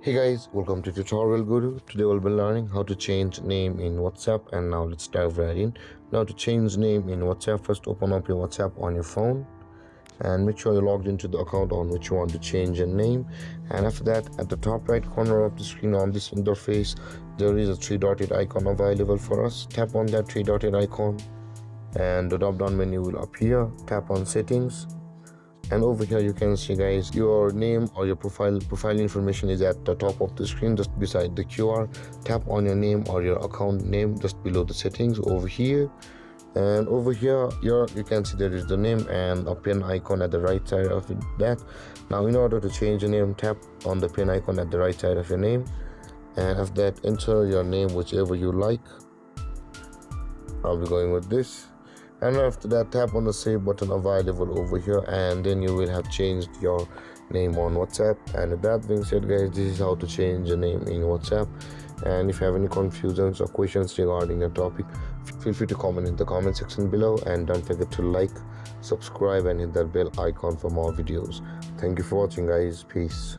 Hey guys, welcome to Tutorial Guru. Today we'll be learning how to change name in WhatsApp, and now let's dive right in. Now to change name in WhatsApp, first open up your WhatsApp on your phone and make sure you're logged into the account on which you want to change your name. And after that, at the top right corner of the screen on this interface, there is a three-dotted icon available for us. Tap on that three-dotted icon and the drop-down menu will appear. Tap on settings, and over here you can see guys, your name or your profile information is at the top of the screen just beside the QR. Tap on your name or your account name just below the settings over here, and over here you can see there is the name and a pen icon at the right side of that. Now in order to change your name, tap on the pen icon at the right side of your name, and after that enter your name whichever you like. I'll be going with this, and after that tap on the save button available over here, and then you will have changed your name on WhatsApp. And with that being said guys, this is how to change your name in WhatsApp. And if you have any confusions or questions regarding the topic, feel free to comment in the comment section below, and don't forget to like, subscribe and hit that bell icon for more videos. Thank you for watching guys. Peace.